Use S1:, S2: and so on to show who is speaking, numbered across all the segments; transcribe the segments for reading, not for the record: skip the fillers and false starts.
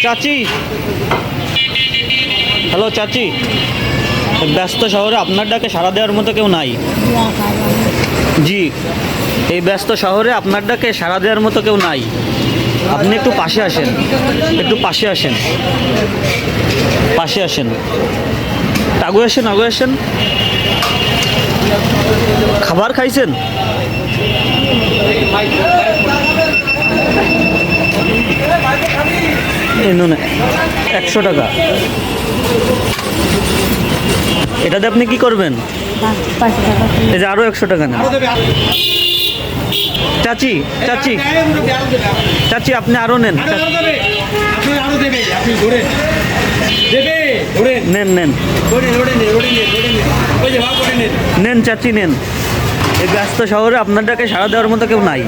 S1: চাচি, হ্যালো চাচি, ব্যস্ত শহরে আপনার ডাকে সাড়া দেওয়ার মতো কেউ নাই। জি, এই ব্যস্ত শহরে আপনার ডাকে সাড়া দেওয়ার মতো কেউ নাই। আপনি একটু পাশে আসেন, একটু পাশে আসেন, পাশে আসেন, আগে আসেন, আগে আসেন। খাবার খাইছেন? এই নুনে 100 টাকা। এটাতে আপনি কি করবেন? এই যে আরো 100 টাকা নেন। চাচি, চাচি, চাচি আপনি আরো নেন। নেন নেন নেন চাচি নেন। এই ব্যস্ত শহরে আপনার ডাকে সাড়া দেওয়ার মতো কেউ নাই।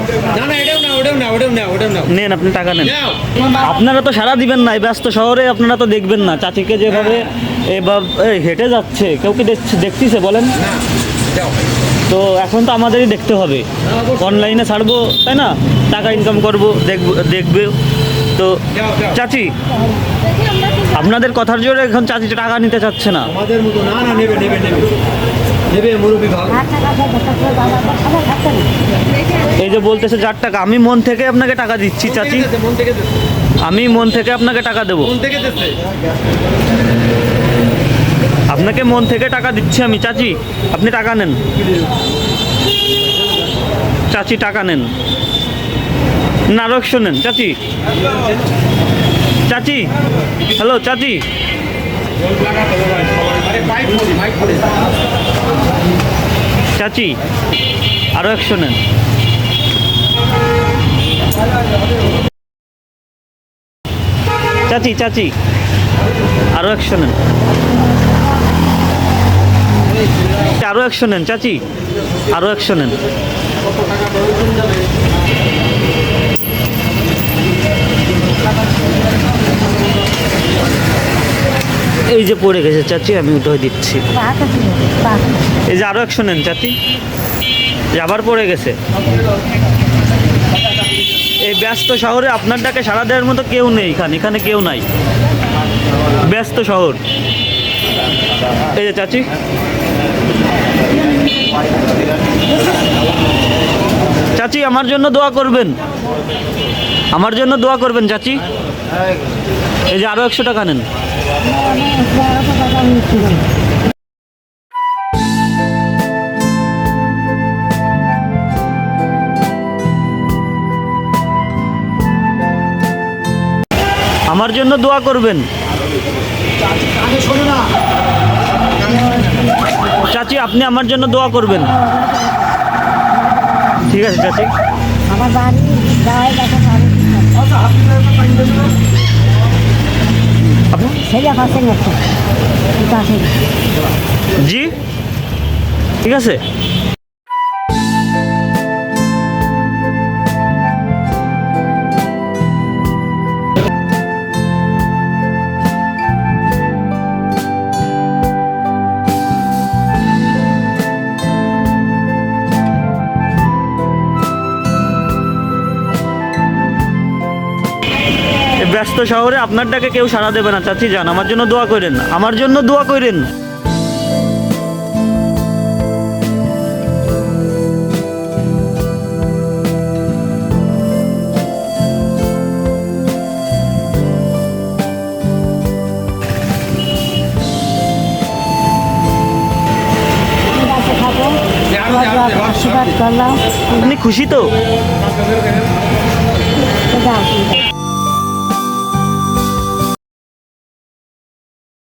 S1: নেন, আপনি টাকা নেন। আপনারা তো সাড়া দিবেন না, এই ব্যস্ত শহরে আপনারা তো দেখবেন না চাচিকে যেভাবে হেঁটে যাচ্ছে। কেউ কি দেখতেছে বলেন? তো এখন তো আমাদেরই দেখতে হবে, অনলাইনে ছাড়বো তাই না, টাকা ইনকাম করবো, দেখবে তো। চাচি আপনাদের কথার জোরে এখন চাচি টাকা নিতে চাচ্ছে না।
S2: আমাদের মতো না, না নেবে নেবে নেবে নেবে, মুরব্বী ভালো।
S1: এই যে বলতেছে 4 টাকা, আমি মন থেকে আপনাকে টাকা দিচ্ছি চাচি, আমি মন থেকে আপনাকে টাকা দেবো, আপনাকে মন থেকে টাকা দিচ্ছি আমি। চাচি আপনি টাকা নেন, চাচি টাকা নেন না, আরো 100 নেন চাচি। চাচি, হ্যালো চাচি, চাচি আরো 100 নেন। চাচি, চাচি আরো 100 নেন, আরো 100 নেন চাচি, আরো 100 নেন। এই যে পড়ে গেছে চাচি, আমি উঠে দিচ্ছি। এই যে আরো 100 নেন চাচি, আবার পড়ে গেছে। এই ব্যস্ত শহরে আপনার ডাকে সাড়া দেওয়ার মতো কেউ নেই, এখানে কেউ নাই, ব্যস্ত শহর। এই যে চাচি, চাচি আমার জন্য দোয়া করবেন, আমার জন্য দোয়া করবেন চাচি। এই যে আরো 100 টাকা নেন। আমার জন্য দোয়া করবেন চাচি, আপনি আমার জন্য দোয়া করবেন। ঠিক আছে চাচি। জি ঠিক আছে। ব্যস্ত শহরে আপনার ডাকে কেউ সাড়া দেবে না চাচি যান, আমার জন্য দোয়া করেন, আমার জন্য দোয়া করেন। আপনি খুশি তো?